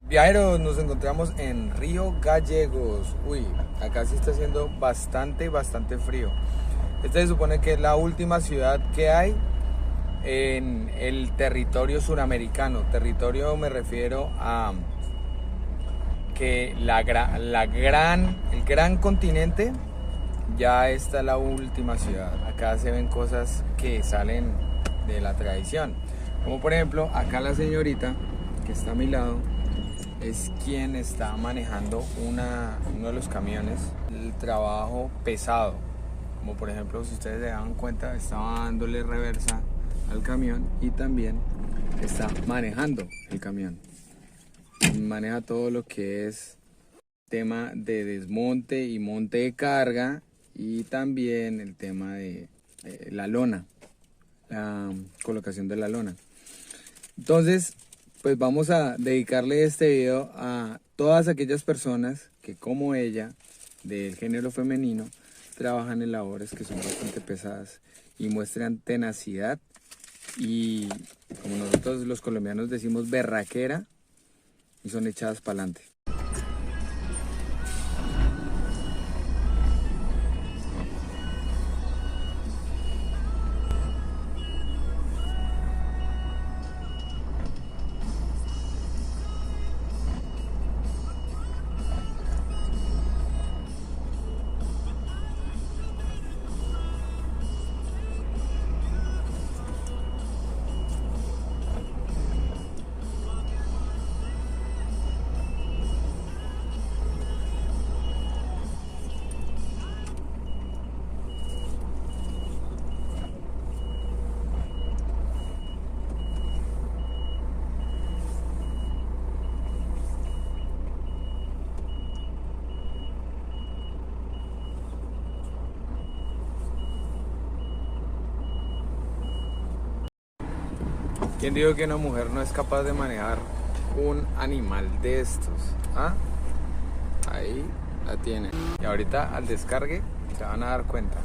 Viajeros, nos encontramos en Río Gallegos. Uy, acá sí está haciendo bastante frío. Esta se supone que es la última ciudad que hay en el territorio suramericano. Territorio me refiero a que el gran continente ya está la última ciudad. Acá se ven cosas que salen de la tradición. Como por ejemplo, acá la señorita que está a mi lado es quien está manejando uno de los camiones, el trabajo pesado. Como por ejemplo, si ustedes se dan cuenta, estaba dándole reversa al camión y también está manejando el camión. Maneja todo lo que es tema de desmonte y monte de carga y también el tema de la lona, la colocación de la lona. Entonces, pues vamos a dedicarle este video a todas aquellas personas que como ella, del género femenino, trabajan en labores que son bastante pesadas y muestran tenacidad y, como nosotros los colombianos decimos, berraquera, y son echadas para adelante. ¿Quién dijo que una mujer no es capaz de manejar un animal de estos? ¿Ah? Ahí la tienen. Y ahorita al descargue se van a dar cuenta.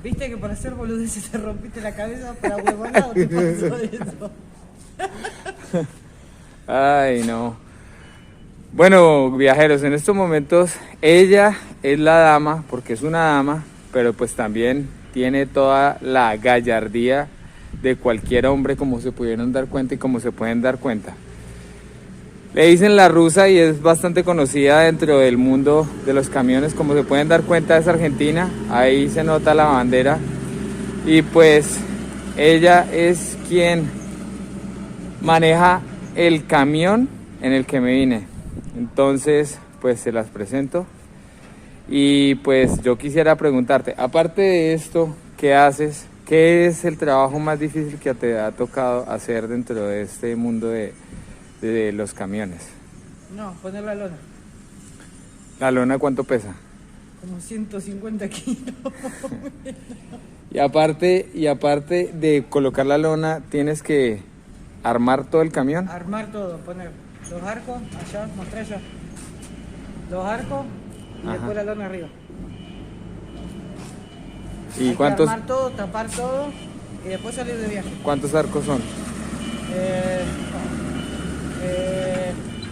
¿Viste que para hacer boludeces te rompiste la cabeza para huevonado? ¿Te pasó eso? Ay, no. Bueno, viajeros, en estos momentos ella es la dama, porque es una dama, pero pues también tiene toda la gallardía de cualquier hombre, como se pudieron dar cuenta y como se pueden dar cuenta. Le dicen la rusa y es bastante conocida dentro del mundo de los camiones, como se pueden dar cuenta es argentina, ahí se nota la bandera y pues ella es quien maneja el camión en el que me vine. Entonces pues se las presento y pues yo quisiera preguntarte, aparte de esto, ¿qué haces? ¿Qué es el trabajo más difícil que te ha tocado hacer dentro de este mundo de los camiones? No, poner la lona. ¿La lona cuánto pesa? Como 150 kilos. Y aparte de colocar la lona, tienes que armar todo el camión. Armar todo, poner los arcos allá, mostré allá. Los arcos y Ajá. después la lona arriba. ¿Y Hay cuántos, que armar todo, tapar todo y después salir de viaje. cuántos arcos son?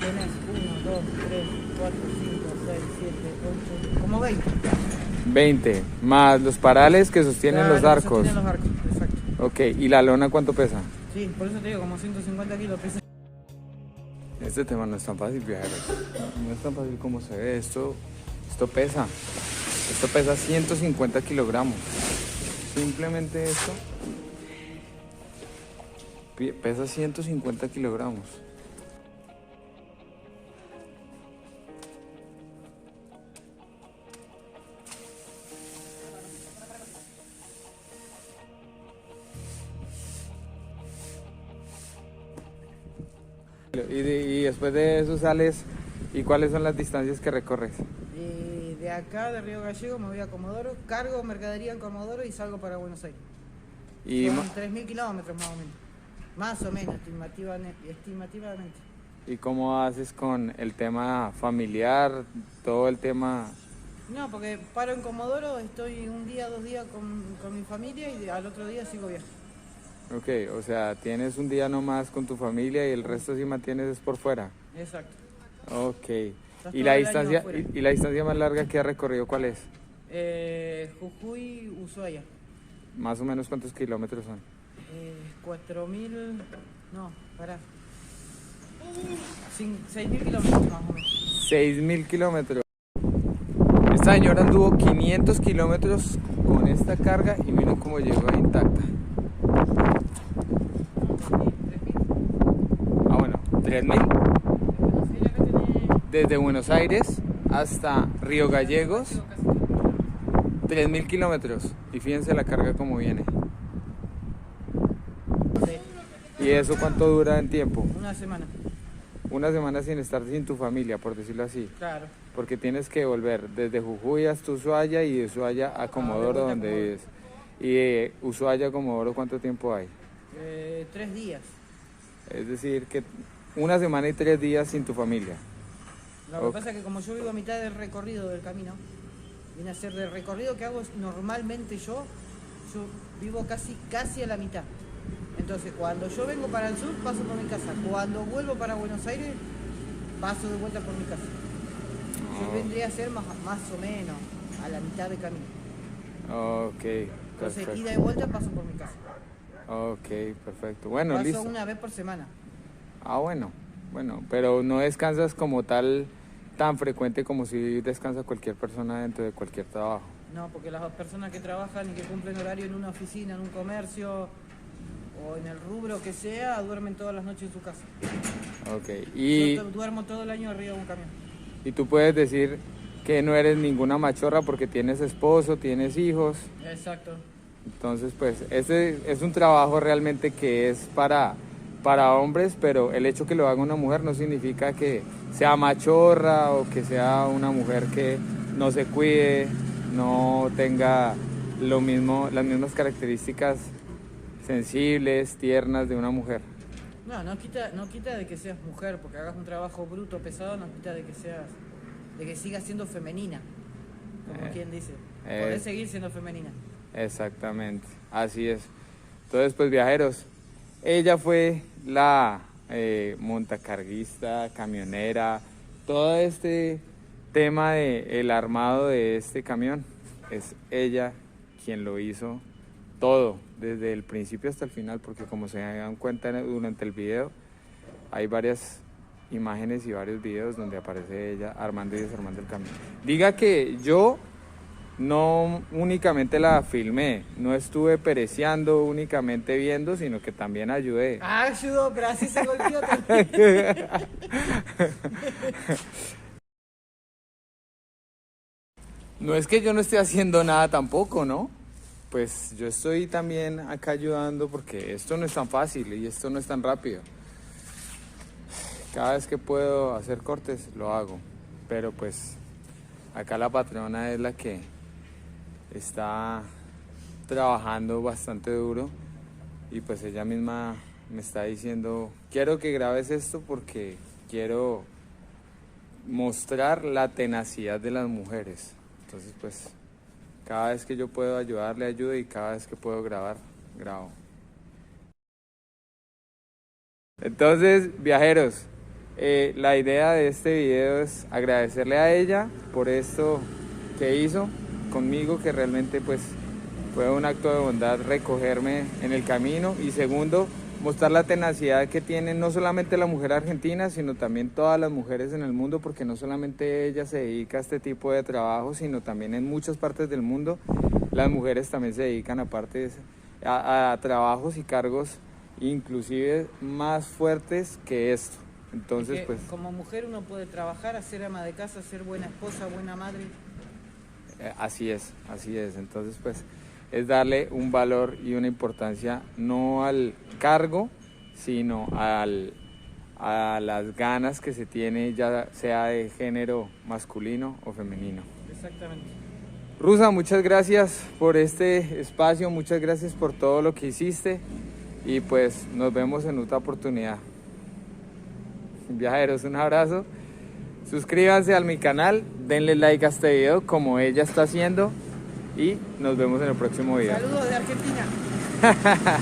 Tenés 1, 2, 3, 4, 5, 6, 7, 8, como 20. 20, más los parales que sostienen Claro, los arcos. sostienen los arcos, exacto. Ok, ¿y la lona cuánto pesa? Sí, por eso te digo, como 150 kilos pesa. Este tema no es tan fácil, viajeros. No es tan fácil como se ve. Esto pesa. Esto pesa 150 kilogramos. Simplemente esto pesa 150 kilogramos. Y después de eso sales, ¿y cuáles son las distancias que recorres? De acá, de Río Gallegos, me voy a Comodoro, cargo mercadería en Comodoro y salgo para Buenos Aires. Y, Son 3.000 kilómetros más o menos. Más o menos, estimativamente. ¿Y cómo haces con el tema familiar, todo el tema? No, porque paro en Comodoro, estoy un día, 2 días con mi familia y al otro día sigo viaje. Ok, o sea, tienes un día nomás con tu familia y el resto sí mantienes es por fuera. Exacto. Ok. Estás ¿Y todo la el año distancia, afuera. y la distancia más larga que has recorrido cuál es? Jujuy, Ushuaia. Más o menos cuántos kilómetros son. 4.000... No, pará. 6.000 kilómetros más o menos. 6.000 kilómetros. Esta señora anduvo 500 kilómetros con esta carga y miren cómo llegó intacta. 3.000. Ah, bueno, 3.000. Desde Buenos Aires hasta Río Gallegos, 3.000 kilómetros. Y fíjense la carga como viene. Sí, ¿Y eso cuánto dura en tiempo? una semana. Una semana sin estar sin tu familia, por decirlo así. Claro. Porque tienes que volver desde Jujuy hasta Ushuaia y de Ushuaia a Comodoro, vuelta a donde Comodoro. vives. Y de Ushuaia a Comodoro, ¿cuánto tiempo hay? 3 días. Es decir, que una semana y 3 días sin tu familia. Lo que Ok. pasa es que como yo vivo a mitad del recorrido del camino, viene a ser del recorrido que hago normalmente yo vivo casi a la mitad. Entonces cuando yo vengo para el sur paso por mi casa, cuando vuelvo para Buenos Aires paso de vuelta por mi casa. Yo vendría a ser más o menos a la mitad de camino. Ok, Entonces perfecto. ida y vuelta paso por mi casa. Ok, perfecto. Bueno, Paso listo. una vez por semana. Ah, bueno, pero no descansas como tal tan frecuente como si descansa cualquier persona dentro de cualquier trabajo. No, porque las personas que trabajan y que cumplen horario en una oficina, en un comercio o en el rubro que sea, duermen todas las noches en su casa. Ok, y Yo duermo todo el año arriba de un camión. tú puedes decir que no eres ninguna machorra porque tienes esposo, tienes hijos. Exacto. Entonces, pues, este es un trabajo realmente que es para hombres, pero el hecho que lo haga una mujer no significa que sea machorra o que sea una mujer que no se cuide, no tenga las mismas características sensibles, tiernas de una mujer. No quita de que seas mujer, porque hagas un trabajo bruto, pesado, no quita de que sigas siendo femenina, como quien dice. Podés seguir siendo femenina. Exactamente, así es. Entonces, pues viajeros, ella fue la montacarguista, camionera, todo este tema de el armado de este camión, es ella quien lo hizo todo, desde el principio hasta el final, porque como se dan cuenta durante el video, hay varias imágenes y varios videos donde aparece ella armando y desarmando el camión. Diga que yo no únicamente la filmé, no estuve pereceando únicamente viendo, sino que también ayudé. Ah, ayudó, pero así se golpeó también. No es que yo no esté haciendo nada tampoco, ¿no? Pues yo estoy también acá ayudando porque esto no es tan fácil y esto no es tan rápido. Cada vez que puedo hacer cortes, lo hago. Pero pues acá la patrona es la que está trabajando bastante duro y pues ella misma me está diciendo, quiero que grabes esto porque quiero mostrar la tenacidad de las mujeres. Entonces pues cada vez que yo puedo ayudarle, ayudo y cada vez que puedo grabar, grabo. Entonces, viajeros, la idea de este video es agradecerle a ella por esto que hizo conmigo, que realmente pues fue un acto de bondad recogerme en el camino, y segundo, mostrar la tenacidad que tiene no solamente la mujer argentina, sino también todas las mujeres en el mundo, porque no solamente ella se dedica a este tipo de trabajo, sino también en muchas partes del mundo las mujeres también se dedican aparte a trabajos y cargos inclusive más fuertes que esto. Entonces, Que pues como mujer uno puede trabajar, ser ama de casa, ser buena esposa, buena madre. así es. Entonces, pues es darle un valor y una importancia no al cargo, sino a las ganas que se tiene, ya sea de género masculino o femenino. Exactamente. Rusa, muchas gracias por este espacio, muchas gracias por todo lo que hiciste y pues nos vemos en otra oportunidad. Viajeros, un abrazo. Suscríbanse a mi canal, denle like a este video como ella está haciendo y nos vemos en el próximo video. Saludos de Argentina.